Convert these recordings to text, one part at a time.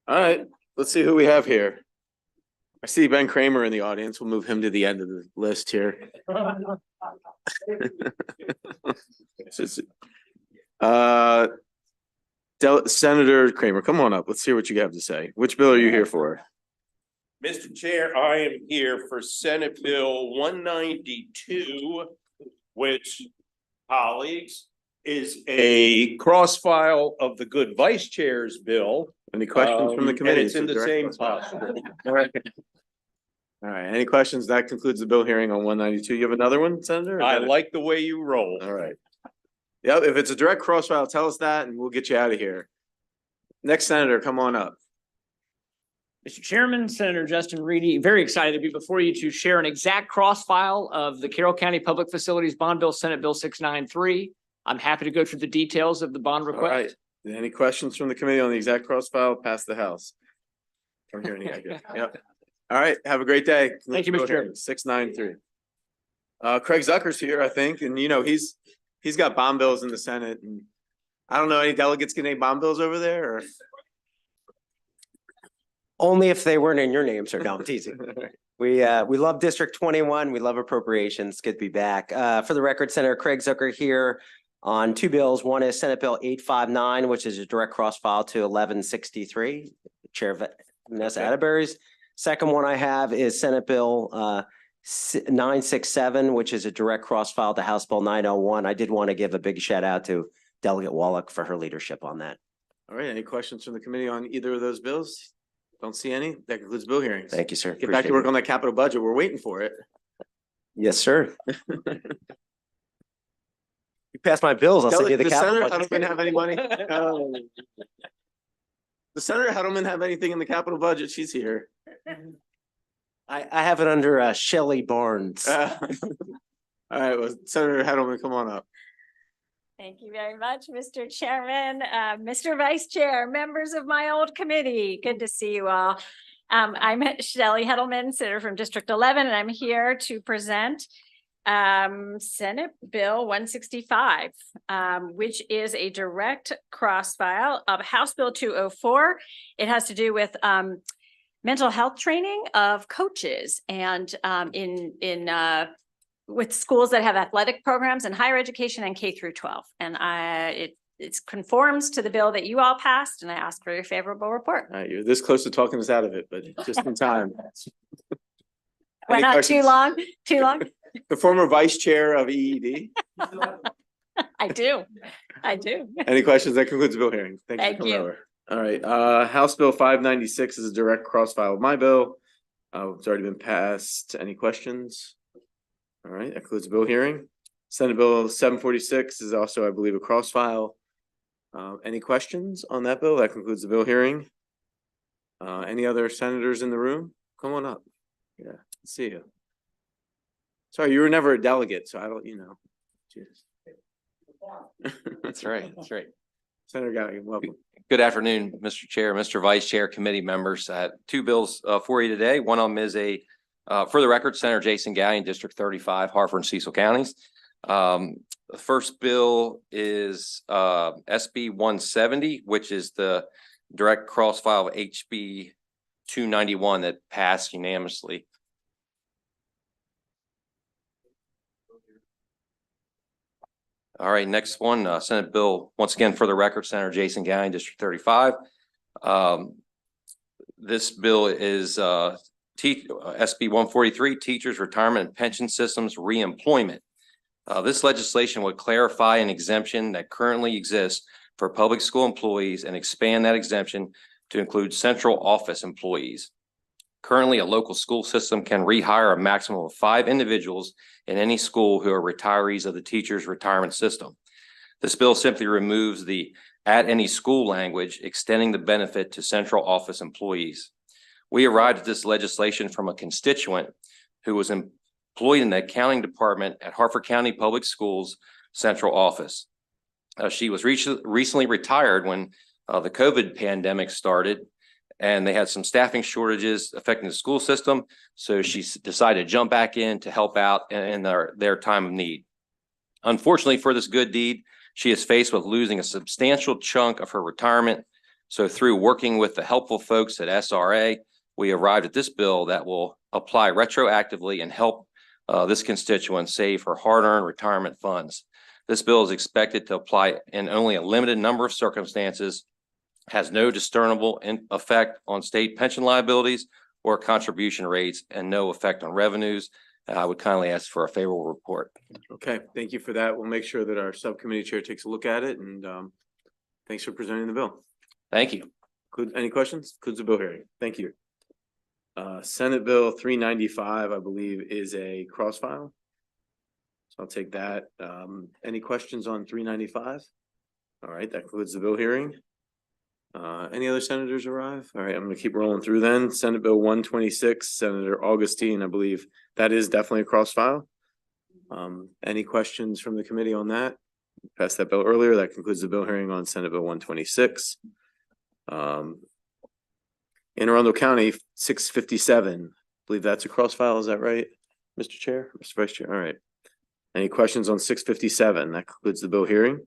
All right, let's see who we have here. I see Ben Kramer in the audience. We'll move him to the end of the list here. Senator Kramer, come on up. Let's hear what you have to say. Which bill are you here for? Mr. Chair, I am here for Senate Bill 192, which, colleagues, is a cross-file of the good vice chair's bill. Any questions from the committee? And it's in the same posture. All right. All right. Any questions? That concludes the bill hearing on 192. You have another one, Senator? I like the way you roll. All right. Yep. If it's a direct cross-file, tell us that and we'll get you out of here. Next Senator, come on up. Mr. Chairman, Senator Justin Reedy, very excited to be before you to share an exact cross-file of the Carroll County Public Facilities Bond Bill, Senate Bill 693. I'm happy to go through the details of the bond request. All right. Any questions from the committee on the exact cross-file? Pass the House. From here, yep. All right. Have a great day. Thank you, Mr. Chairman. 693. Craig Zucker's here, I think, and you know he's got bond bills in the Senate, and I don't know, any delegates getting any bond bills over there, or only if they weren't in your name, sir. No, I'm teasing. We love District 21. We love appropriations. Good to be back. For the record, Senator Craig Zucker here on two bills. One is Senate Bill 859, which is a direct cross file to 1163, Chair Vanessa Atterbury's. Second one I have is Senate Bill 967, which is a direct cross file to House Bill 901. I did want to give a big shout out to Delegate Wallach for her leadership on that. all right, any questions from the committee on either of those bills? Don't see any. That concludes bill hearings. Thank you, sir. Get back to work on that capital budget. We're waiting for it. Yes, sir. You pass my bills, I'll send you the Does Senator capital. Hedelman have any money? Does Senator Hedelman have anything in the capital budget? She's here. I have it under Shelley Barnes. All right, well, Senator Hedelman, come on up. Thank you very much, Mr. Chairman, Mr. Vice Chair, members of my old committee. Good to see you all. I'm Shelley Hedelman, Senator from District 11, and I'm here to present Senate Bill 165, which is a direct cross file of House Bill 204. It has to do with mental health training of coaches and with schools that have athletic programs in higher education and K through 12. And it conforms to the bill that you all passed, and I ask for your favorable report. All right, you're this close to talking us out of it, but just in time. We're not too long, The former vice chair of EED. I do. Any questions? That concludes the bill hearing. Thank you for coming over. All right, House Bill 596 is a direct cross file of my bill. It's already been passed. Any questions? All right, that concludes the bill hearing. Senate Bill 746 is also, I believe, a cross file. Any questions on that bill? That concludes the bill hearing. Any other senators in the room? Come on up. Yeah, let's see you. Sorry, you were never a delegate, so I don't, Cheers. That's right. That's right. Senator Gallagher, welcome. Good afternoon, Mr. Chair, Mr. Vice Chair, committee members. Two bills for you today. One of them is for the record, Senator Jason Gallion, District 35, Harford and Cecil counties. The first bill is SB 170, which is the direct cross file of HB 291 that passed unanimously. All right, next one, Senate Bill, once again, for the record, Senator Jason Gallion, District 35. This bill is SB 143, Teachers Retirement and Pension Systems Reemployment. This legislation would clarify an exemption that currently exists for public school employees and expand that exemption to include central office employees. Currently, a local school system can rehire a maximum of 5 individuals in any school who are retirees of the teacher's retirement system. This bill simply removes the "at any school" language, extending the benefit to central office employees. We arrived at this legislation from a constituent who was employed in the accounting department at Harford County Public Schools Central Office. She was recently retired when the COVID pandemic started, and they had some staffing shortages affecting the school system. So she decided to jump back in to help out in their time of need. Unfortunately for this good deed, she is faced with losing a substantial chunk of her retirement So through working with the helpful folks at SRA, we arrived at this bill that will apply retroactively and help this constituent save her hard-earned retirement funds. This bill is expected to apply in only a limited number of circumstances, has no discernible effect on state pension liabilities or contribution rates, and no effect on revenues. I would kindly ask for a favorable report. Okay, thank you for that. We'll make sure that our subcommittee chair takes a look at it, and thanks for presenting the bill. Thank you. Any questions? Concludes the bill hearing. Thank you. Senate Bill 395, I believe, is a cross file. So I'll take that. Any questions on 395? All right, that concludes the bill hearing. Any other senators arrive? All right, I'm gonna keep rolling through then. Senate Bill 126, Senator Augustine, I believe that is definitely a cross file. Any questions from the committee on that? Passed that bill earlier. That concludes the bill hearing on Senate Bill 126. Anne Arundel County 657, I believe that's a cross file. Is that right, Mr. Chair, Mr. Vice Chair? All right. Any questions on 657? That concludes the bill hearing.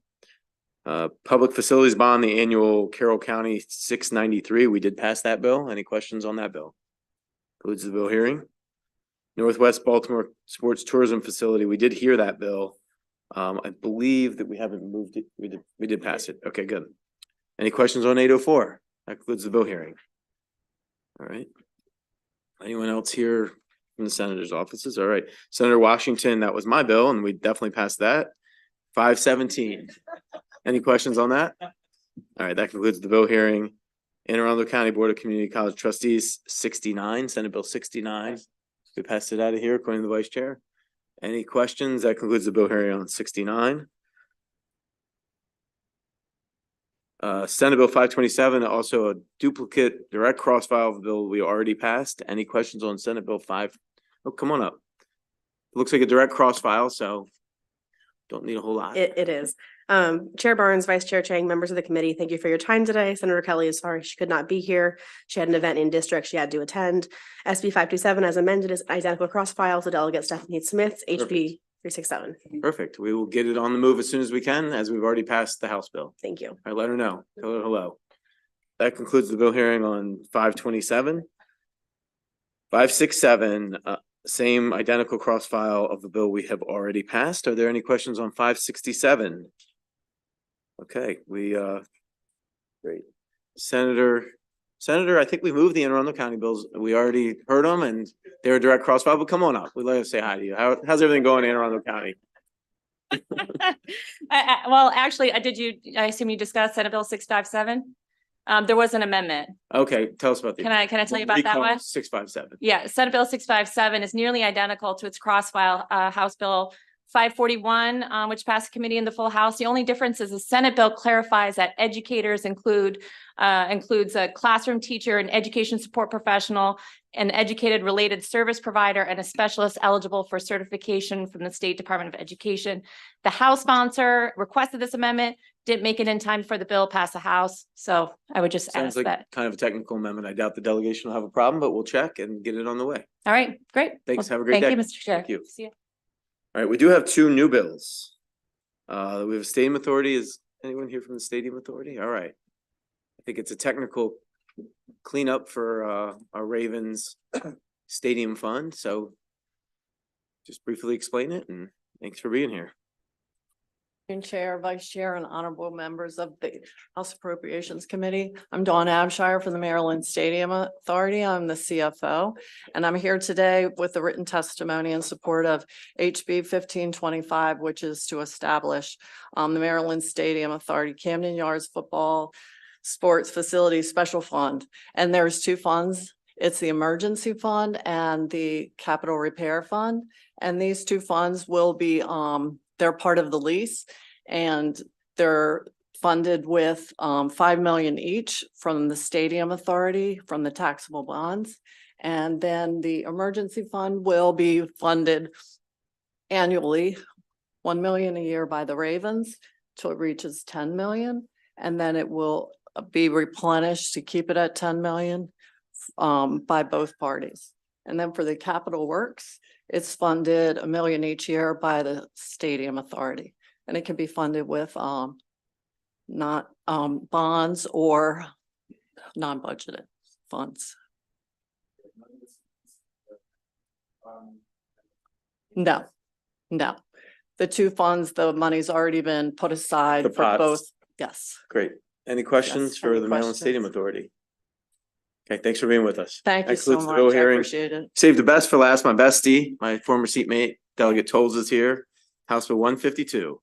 Public Facilities Bond, the annual Carroll County 693. We did pass that bill. Any questions on that bill? Concludes the bill hearing. Northwest Baltimore Sports Tourism Facility. We did hear that bill. I believe that we haven't moved it. We did pass it. Okay, good. Any questions on 804? That concludes the bill hearing. All right. Anyone else here from the senator's offices? All right. Senator Washington, that was my bill, and we definitely passed that. 517. Any questions on that? All right, that concludes the bill hearing. Anne Arundel County Board of Community College Trustees 69, Senate Bill 69. We passed it out of here according to the Vice Chair. Any questions? That concludes the bill hearing on 69. Senate Bill 527, also a duplicate direct cross file of the bill we already passed. Any questions on Senate Bill 5? Oh, come on up. It looks like a direct cross file, so don't need a whole lot. It is. Chair Barnes, Vice Chair Chang, members of the committee, thank you for your time today. Senator Kelly is sorry she could not be here. She had an event in district she had to attend. SB 527 as amended is identical cross file to Delegate Stephanie Smith's HB 367. Perfect. We will get it on the move as soon as we can, as we've already passed the House bill. Thank you. All right, let her know. Tell her hello. That concludes the bill hearing on 527. 567, same identical cross file of the bill we have already passed. Are there any questions on 567? Okay, great. Senator, I think we moved the Anne Arundel County bills. We already heard them and they're a direct cross file, but come on up. We'd like to say hi to you. How's everything going in Anne Arundel County? Well, actually, I assume you discussed Senate Bill 657? There was an amendment. Okay, tell us about the. Can I tell you about that one? 657. Yeah, Senate Bill 657 is nearly identical to its cross file, House Bill 541, which passed committee in the full House. The only difference is the Senate bill clarifies that educators includes a classroom teacher, an education support professional, an educated related service provider, and a specialist eligible for certification from the State Department of Education. The House sponsor requested this amendment, didn't make it in time for the bill pass the House. So I would just Sounds ask like that. kind of a technical amendment. I doubt the delegation will have a problem, but we'll check and get it on the way. All right, great. Thanks. Well, Have a great day. Thank you, Mr. Chair. Thank you. See you. All right, we do have two new bills. We have a stadium authority. Is anyone here from the stadium authority? All right. I think it's a technical cleanup for our Ravens stadium fund. So just briefly explain it and thanks for being here. Chair, Vice Chair, and honorable members of the House Appropriations Committee. I'm Dawn Abshire from the Maryland Stadium Authority. I'm the CFO, and I'm here today with the written testimony in support of HB 1525, which is to establish the Maryland Stadium Authority Camden Yards Football Sports Facility Special Fund. And there's two funds. It's the emergency fund and the capital repair fund. And these two funds will be they're part of the lease and they're funded with $5 million each from the Stadium Authority, from the taxable bonds. And then the emergency fund will be funded annually, $1 million a year by the Ravens till it reaches 10 million. And then it will be replenished to keep it at 10 million by both parties. And then for the capital works, it's funded $1 million each year by the Stadium Authority, and it can be funded with not bonds or non-budgeted funds. No, no. The two funds, the money's already been put The aside for pots. both. Yes. Great. Any questions Yes, for any the Maryland Stadium questions? Authority? Okay, thanks for being with us. Thank you That so concludes the much. bill I hearing. appreciate it. Save the best for last, my bestie, my former seatmate, Delegate Tolles is here. House Bill 152.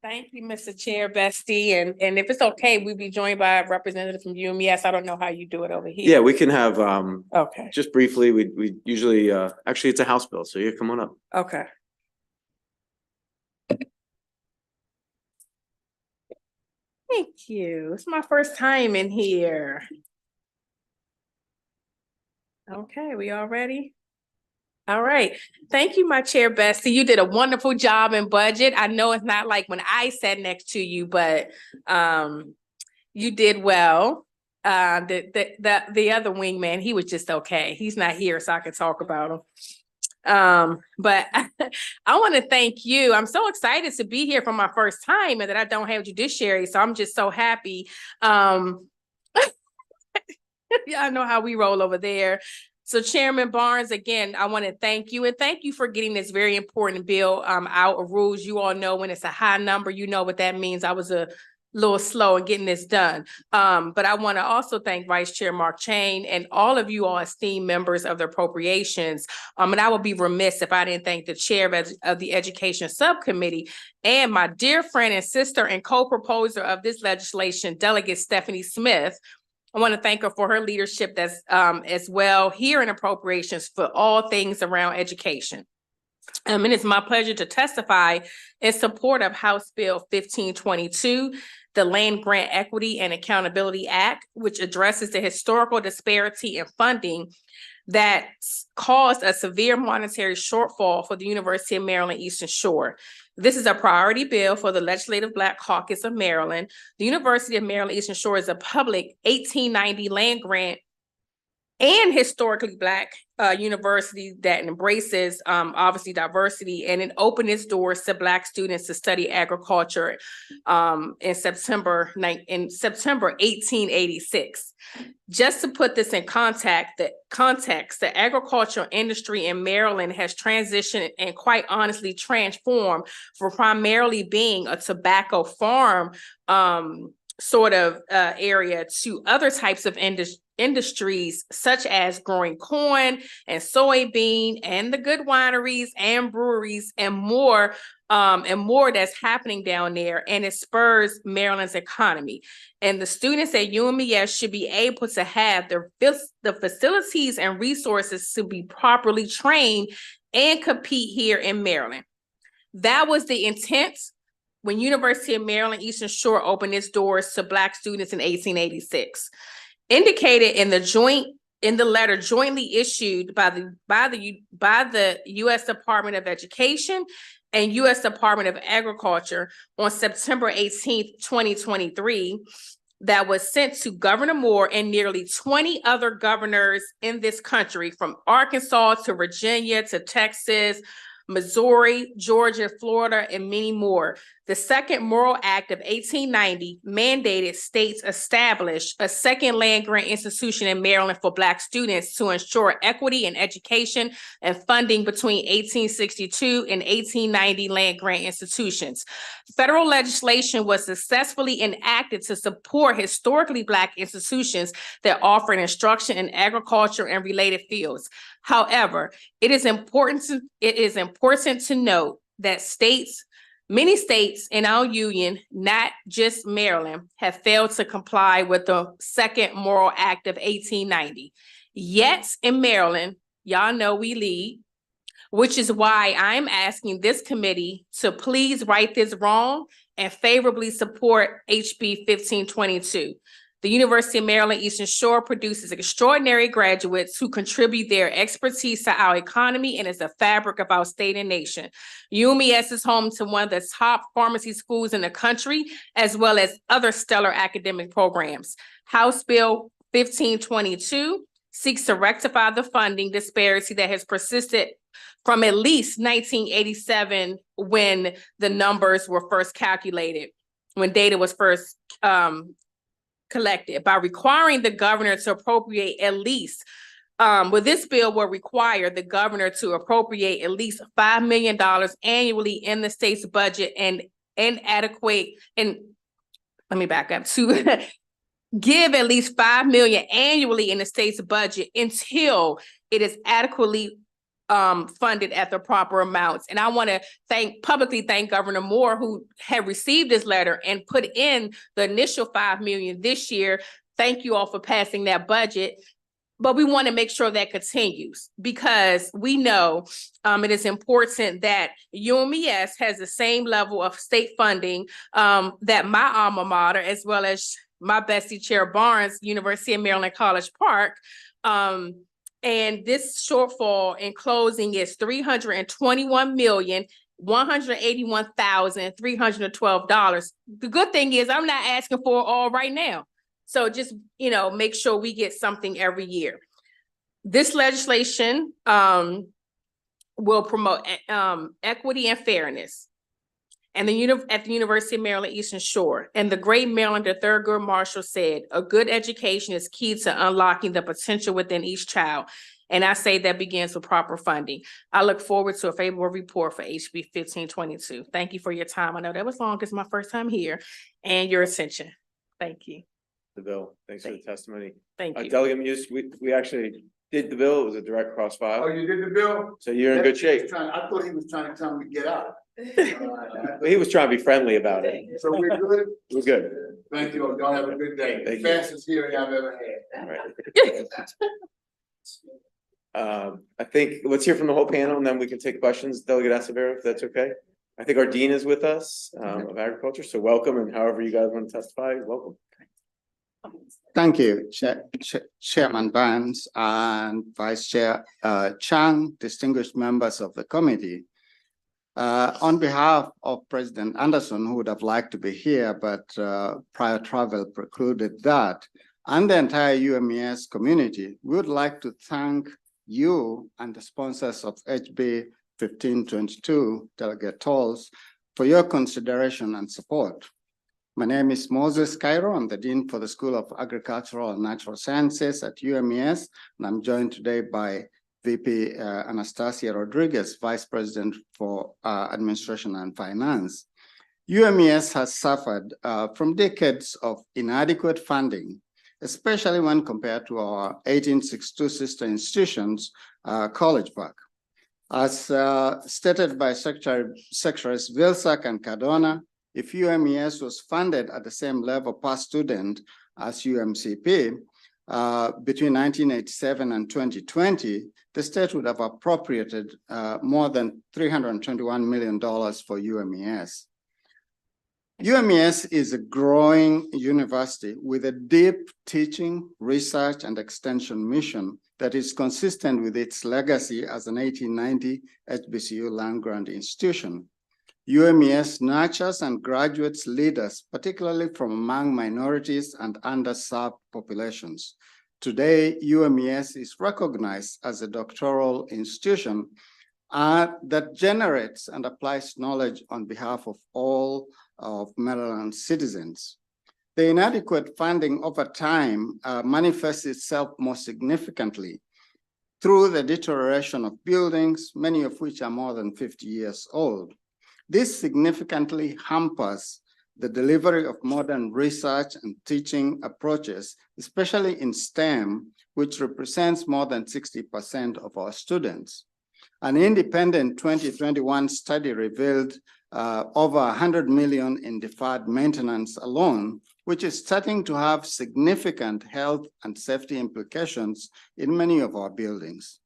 Thank you, Mr. Chair, Bestie, and if it's okay, we'll be joined by a representative from UMES. I don't know how you do it over here. Yeah, we can have, Okay, just briefly, we usually, actually, it's a House bill, so yeah, come on up. okay. Thank you. It's my first time in here. Okay, we all ready? All right. Thank you, my chair, Bestie. You did a wonderful job in budget. I know it's not like when I sat next to you, but you did well. The other wingman, he was just okay. He's not here, so I can talk about him. But I want to thank you. I'm so excited to be here for my first time and that I don't have judiciary. So I'm just so happy. Yeah, I know how we roll over there. So Chairman Barnes, again, I want to thank you and thank you for getting this very important bill out of rules. You all know when it's a high number, you know what that means. I was a little slow in getting this done. But I want to also thank Vice Chair Mark Chain and all of you all esteemed members of the Appropriations. And I would be remiss if I didn't thank the chair of the Education Subcommittee and my dear friend and sister and co-proposer of this legislation, Delegate Stephanie Smith. I want to thank her for her leadership that's as well here in Appropriations for all things around education. And it's my pleasure to testify in support of House Bill 1522, the Land Grant Equity and Accountability Act, which addresses the historical disparity in funding that caused a severe monetary shortfall for the University of Maryland Eastern Shore. This is a priority bill for the Legislative Black Caucus of Maryland. The University of Maryland Eastern Shore is a public 1890 land grant and historically Black university that embraces obviously diversity, and it opened its doors to Black students to study agriculture in September 1886. Just to put this in context, the agricultural industry in Maryland has transitioned and quite honestly transformed from primarily being a tobacco farm sort of area to other types of industries such as growing corn and soybean and the good wineries and breweries and more that's happening down there, and it spurs Maryland's economy. And the students at UMES should be able to have the facilities and resources to be properly trained and compete here in Maryland. That was the intent when University of Maryland Eastern Shore opened its doors to Black students in 1886. Indicated in the letter jointly issued by the U.S. Department of Education and U.S. Department of Agriculture on September 18th, 2023, that was sent to Governor Moore and nearly 20 other governors in this country, from Arkansas to Virginia to Texas, Missouri, Georgia, Florida, and many more. The Second Morrill Act of 1890 mandated states establish a second land grant institution in Maryland for Black students to ensure equity in education and funding between 1862 and 1890 land grant institutions. Federal legislation was successfully enacted to support historically Black institutions that offer instruction in agriculture and related fields. However, it is important to note that many states in our union, not just Maryland, have failed to comply with the Second Morrill Act of 1890. Yet in Maryland, y'all know we lead, which is why I'm asking this committee to please right this wrong and favorably support HB 1522. The University of Maryland Eastern Shore produces extraordinary graduates who contribute their expertise to our economy and is the fabric of our state and nation. UMES is home to one of the top pharmacy schools in the country, as well as other stellar academic programs. House Bill 1522 seeks to rectify the funding disparity that has persisted from at least 1987, when the numbers were first calculated, when data was first collected by requiring the governor to appropriate at least with this bill will require the governor to appropriate at least $5 million annually in the state's budget and inadequate, and let me back up, to give at least $5 million annually in the state's budget until it is adequately funded at the proper amounts. And I want to publicly thank Governor Moore, who had received this letter and put in the initial $5 million this year. Thank you all for passing that budget. But we want to make sure that continues, because we know it is important that UMES has the same level of state funding that my alma mater, as well as my bestie Chair Barnes, University of Maryland College Park. And this shortfall in closing is $321,181,312. The good thing is I'm not asking for it all right now. So just, make sure we get something every year. This legislation will promote equity and fairness. And at the University of Maryland Eastern Shore. And the great Marylander Thurgood Marshall said, a good education is key to unlocking the potential within each child. And I say that begins with proper funding. I look forward to a favorable report for HB 1522. Thank you for your time. I know that was long because it's my first time here, and your attention. Thank you. The bill. Thanks for the testimony. Thank you. Delegate Muse, we actually did the bill. It was a direct cross file. Oh, you did the bill? So you're in good shape. I thought he was trying to tell me to get out. He was trying to be friendly about it. So we're good? We're good. Thank you. Y'all have a good day. Thank you. Fastest hearing I've ever had. All right. I think let's hear from the whole panel and then we can take questions. Delegate Acevedo, if that's okay. I think our dean is with us of agriculture. So welcome, and however you guys want to testify, welcome. Thank you, Chairman Barnes and Vice Chair Chang, distinguished members of the committee. On behalf of President Anderson, who would have liked to be here, but prior travel precluded that, and the entire UMES community, we would like to thank you and the sponsors of HB 1522, Delegate Tolls, for your consideration and support. My name is Moses Cairo. I'm the Dean for the School of Agricultural and Natural Sciences at UMES, and I'm joined today by VP Anastasia Rodriguez, Vice President for Administration and Finance. UMES has suffered from decades of inadequate funding, especially when compared to our 1862 sister institutions, College Park. As stated by Secretaries Vilsack and Cardona, if UMES was funded at the same level per student as UMCP, between 1987 and 2020, the state would have appropriated more than $321 million for UMES. UMES is a growing university with a deep teaching, research, and extension mission that is consistent with its legacy as an 1890 HBCU land-grant institution. UMES nurtures and graduates leaders, particularly from among minorities and underserved populations. Today, UMES is recognized as a doctoral institution that generates and applies knowledge on behalf of all of Maryland citizens. The inadequate funding over time manifests itself more significantly through the deterioration of buildings, many of which are more than 50 years old. This significantly hampers the delivery of modern research and teaching approaches, especially in STEM, which represents more than 60% of our students. An independent 2021 study revealed over $100 million in deferred maintenance alone, which is starting to have significant health and safety implications in many of our buildings.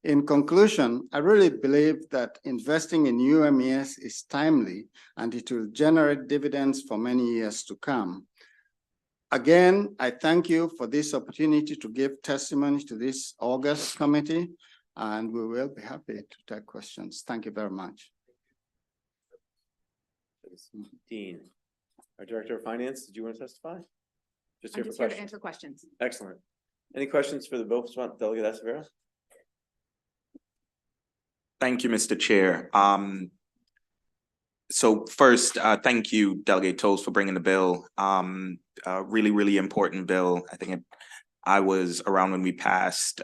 In conclusion, I really believe that investing in UMES is timely and it will generate dividends for many years to come. Again, I thank you for this opportunity to give testimony to this August committee, and we will be happy to take questions. Thank you very much. Dean, our Director of Finance, did you want to testify? Just I'm here for just here to questions. answer questions. Excellent. Any questions for the bill sponsor, Delegate Acevedo? Thank you, Mr. Chair. So first, thank you, Delegate Tolles, for bringing the bill. Really, really important bill. I was around when we passed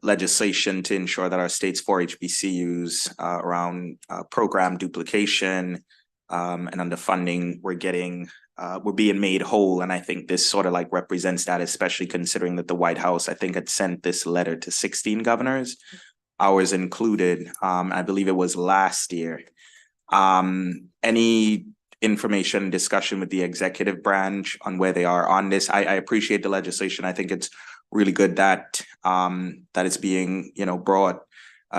legislation to ensure that our state's 4 HBCUs around program duplication and underfunding we're being made whole. And I think this sort of like represents that, especially considering that the White House, I think, had sent this letter to 16 governors, ours included. I believe it was last year. Any information, discussion with the executive branch on where they are on this? I appreciate the legislation. I think it's really good that it's being, brought.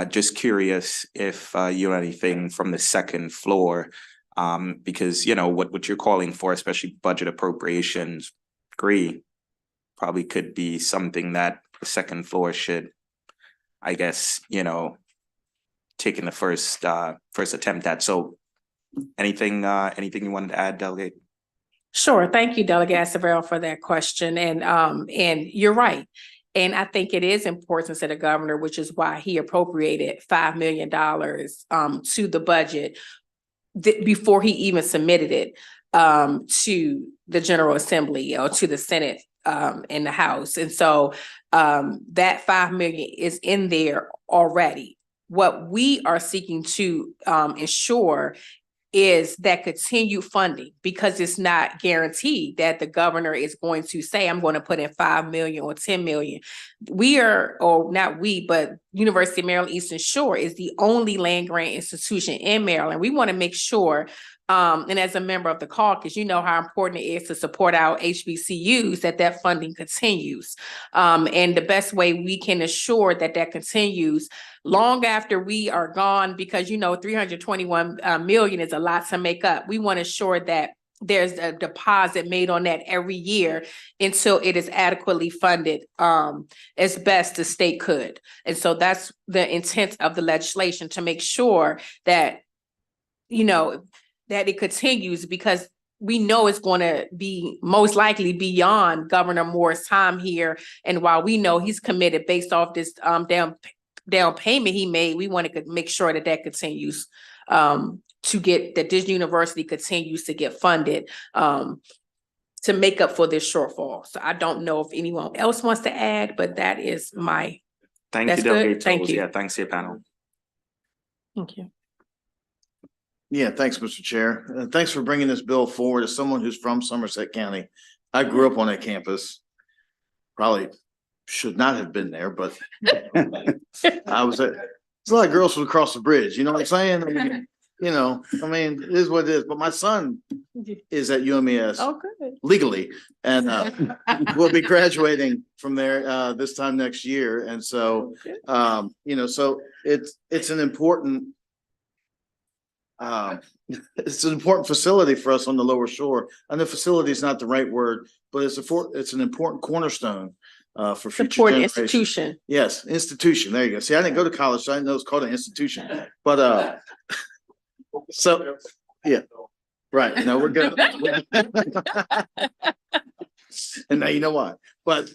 Just curious if you know anything from the second floor, because what you're calling for, especially budget appropriations, agree, probably could be something that the second floor should, I guess, taking the first attempt at. So anything you wanted to add, Delegate? Sure. Thank you, Delegate Acevedo, for that question. And you're right. And I think it is important to the governor, which is why he appropriated $5 million to the budget before he even submitted it to the General Assembly or to the Senate and the House. And so that $5 million is in there already. What we are seeking to ensure is that continued funding, because it's not guaranteed that the governor is going to say, I'm going to put in 5 million or 10 million. We are, or not we, but University of Maryland Eastern Shore is the only land grant institution in Maryland. We want to make sure, and as a member of the caucus, you know how important it is to support our HBCUs, that funding continues. And the best way we can assure that continues long after we are gone, because 321 million is a lot to make up. We want to ensure that there's a deposit made on that every year until it is adequately funded as best the state could. And so that's the intent of the legislation, to make sure that, that it continues, because we know it's going to be most likely beyond Governor Moore's time here. And while we know he's committed based off this down payment he made, we want to make sure that continues to get, that this university continues to get funded to make up for this shortfall. So I don't know if anyone else wants to add, but that is my. Thank that's you, Delegate good. Thank Tolles. you. Yeah, thanks to your panel. Thank you. Yeah, thanks, Mr. Chair. Thanks for bringing this bill forward. As someone who's from Somerset County, I grew up on that campus. Probably should not have been there, but I was there's a lot of girls from across the bridge. You know what I'm saying? It is what it is. But my son is at UMES legally, and will be graduating from there this time next year. And so, so it's an important. It's an important facility for us on the Lower Shore. And the facility is not the right word, but it's an important cornerstone for future Important generations. institution. Yes, institution. There you go. See, I didn't go to college, so I didn't know it's called an institution. But so yeah, right. No, we're good. And now you know why. But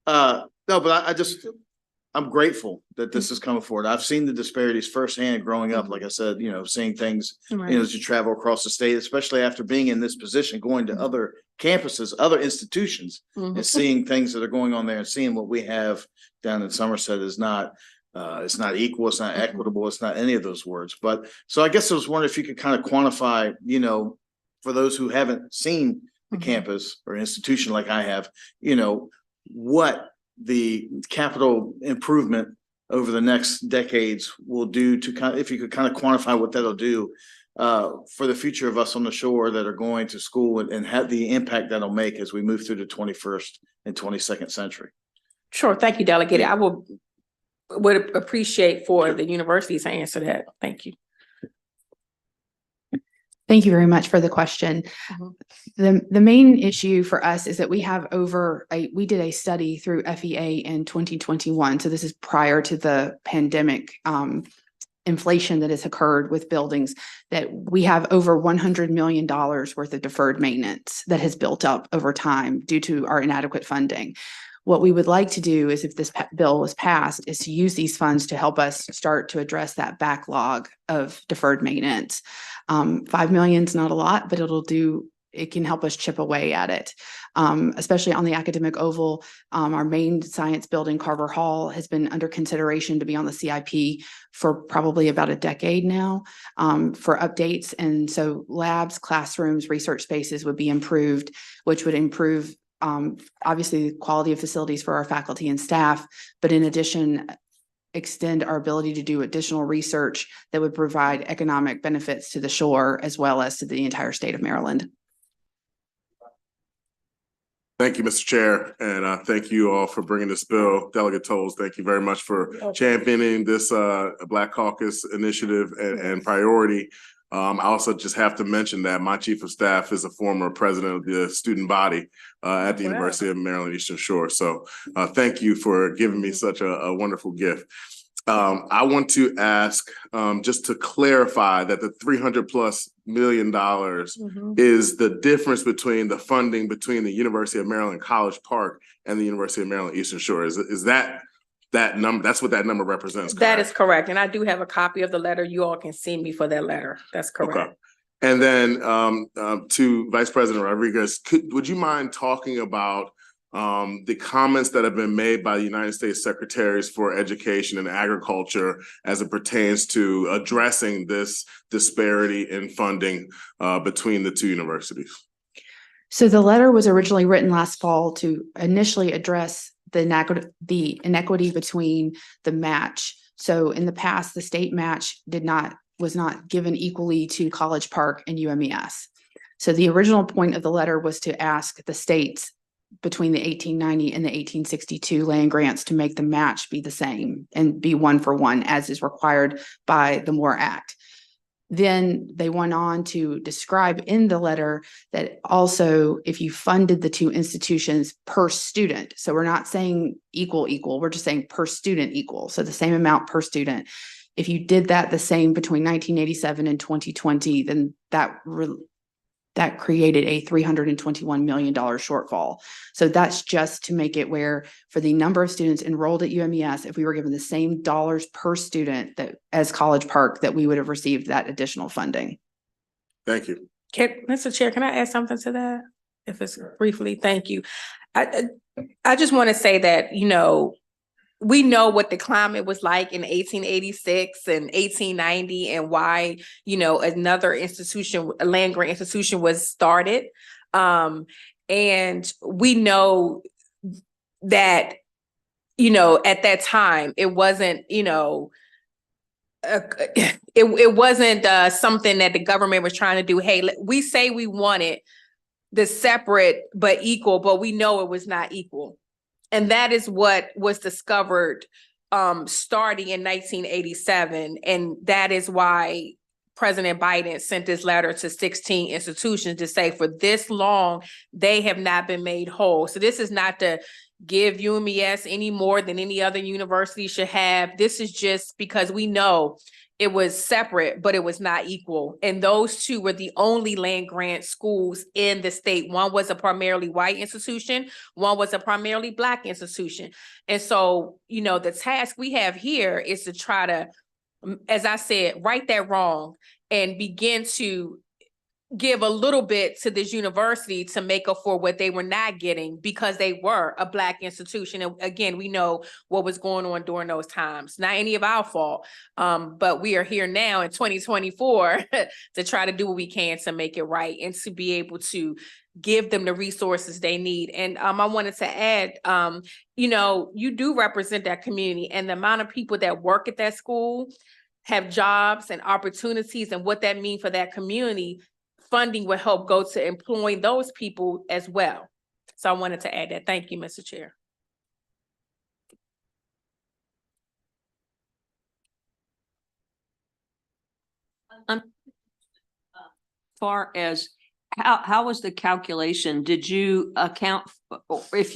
no, but I'm grateful that this is coming forward. I've seen the disparities firsthand growing up. Like I said, seeing things, as you travel across the state, especially after being in this position, going to other campuses, other institutions, and seeing things that are going on there, and seeing what we have down in Somerset is not, it's not equal, it's not equitable, it's not any of those words. But so I guess I was wondering if you could kind of quantify, for those who haven't seen the campus or institution like I have, what the capital improvement over the next decades will do to if you could kind of quantify what that'll do for the future of us on the shore that are going to school, and have the impact that'll make as we move through the 21st and 22nd century. Sure. Thank you, Delegate. I would appreciate for the university to answer that. Thank you. Thank you very much for the question. The main issue for us is that we have we did a study through FEA in 2021. So this is prior to the pandemic inflation that has occurred with buildings, that we have over $100 million worth of deferred maintenance that has built up over time due to our inadequate funding. What we would like to do is, if this bill was passed, is to use these funds to help us start to address that backlog of deferred maintenance. 5 million is not a lot, but it can help us chip away at it. Especially on the academic oval, our main science building, Carver Hall, has been under consideration to be on the CIP for probably about a decade now, for updates. And so labs, classrooms, research spaces would be improved, which would improve obviously the quality of facilities for our faculty and staff, but in addition, extend our ability to do additional research that would provide economic benefits to the shore as well as to the entire state of Maryland. Thank you, Mr. Chair, and thank you all for bringing this bill. Delegate Tolles, thank you very much for championing this Black Caucus initiative and priority. I also just have to mention that my chief of staff is a former president of the student body at the University of Maryland Eastern Shore. So thank you for giving me such a wonderful gift. I want to ask, just to clarify, that the $300+ million is the difference between the funding between the University of Maryland College Park and the University of Maryland Eastern Shore. Is that number? That's what that number represents, correct? That is correct. And I do have a copy of the letter. You all can see me for that letter. That's correct. Okay. And then to Vice President Rodriguez, would you mind talking about the comments that have been made by the United States Secretaries for Education and Agriculture as it pertains to addressing this disparity in funding between the two universities? So the letter was originally written last fall to initially address the inequity between the match. So in the past, the state match was not given equally to College Park and UMES. So the original point of the letter was to ask the states between the 1890 and the 1862 land grants to make the match be the same and be 1-for-1 as is required by the Moore Act. Then they went on to describe in the letter that also if you funded the two institutions per student, so we're not saying equal, we're just saying per student equal. So the same amount per student. If you did that the same between 1987 and 2020, then that created a $321 million shortfall. So that's just to make it where for the number of students enrolled at UMES, if we were given the same dollars per student that as College Park, that we would have received that additional funding. Thank you. Mr. Chair, can I add something to that? If it's briefly, thank you. I just want to say that, we know what the climate was like in 1886 and 1890 and why, another institution, a land grant institution was started. And we know that, at that time, it wasn't, it wasn't something that the government was trying to do. Hey, we say we wanted the separate but equal, but we know it was not equal. And that is what was discovered starting in 1987. And that is why President Biden sent this letter to 16 institutions to say for this long, they have not been made whole. So this is not to give UMES any more than any other university should have. This is just because we know it was separate, but it was not equal. And those two were the only land grant schools in the state. One was a primarily white institution. One was a primarily Black institution. And so, the task we have here is to try to, as I said, right that wrong and begin to give a little bit to this university to make up for what they were not getting because they were a Black institution. And again, we know what was going on during those times. Not any of our fault, but we are here now in 2024 to try to do what we can to make it right and to be able to give them the resources they need. And I wanted to add, you do represent that community, and the amount of people that work at that school have jobs and opportunities, and what that means for that community. Funding will help go to employing those people as well. So I wanted to add that. Thank you, Mr. Chair. Far as how was the calculation? Did you account, if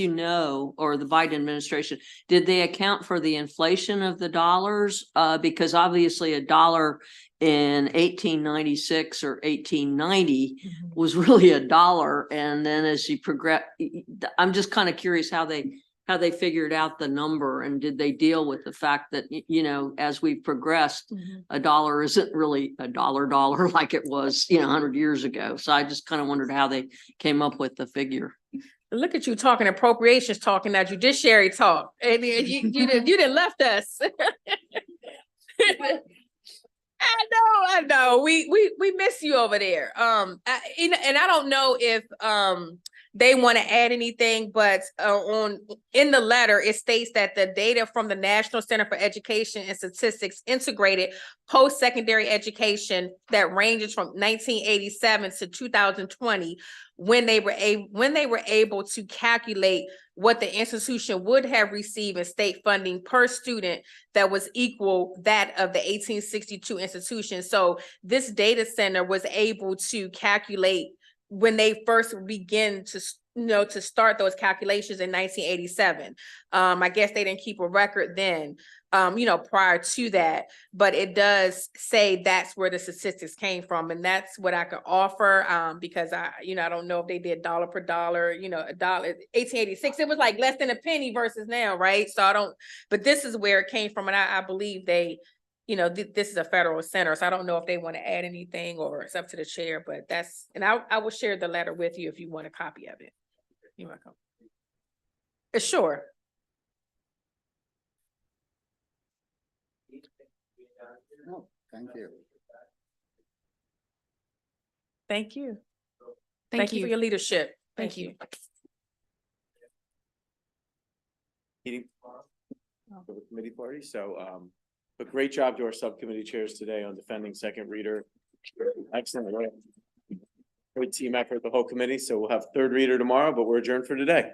or the Biden administration, did they account for the inflation of the dollars? Because obviously a dollar in 1896 or 1890 was really $1. And then as you progress, I'm just kind of curious how they how they figured out the number and did they deal with the fact that, you know, as we've progressed, a dollar isn't really a dollar like it was, you know, 100 years ago. So I just kind of wondered how they came up with the figure. Look at you talking appropriations, talking that judiciary talk. And you didn't left us. I know. We miss you over there. And I don't know if they want to add anything, but in the letter, it states that the data from the National Center for Education and Statistics integrated post-secondary education that ranges from 1987 to 2020, when they were able to calculate what the institution would have received in state funding per student that was equal that of the 1862 institution. So this data center was able to calculate when they first begin to, to start those calculations in 1987. I guess they didn't keep a record then, prior to that, but it does say that's where the statistics came from. And that's what I could offer, because I don't know if they did dollar per dollar, $1, 1886, it was like less than a penny versus now, right? So but this is where it came from. And I believe they, this is a federal center, so I don't know if they want to add anything or it's up to the chair, but and I will share the letter with you if you want a copy of it. You're welcome. Sure. Oh, thank you. Thank you. Thank For you. your leadership. Thank you. Meeting for the committee party. So, a great job to our subcommittee chairs today on defending second reader. Excellent. Great team effort, the whole committee. So we'll have third reader tomorrow, but we're adjourned for today.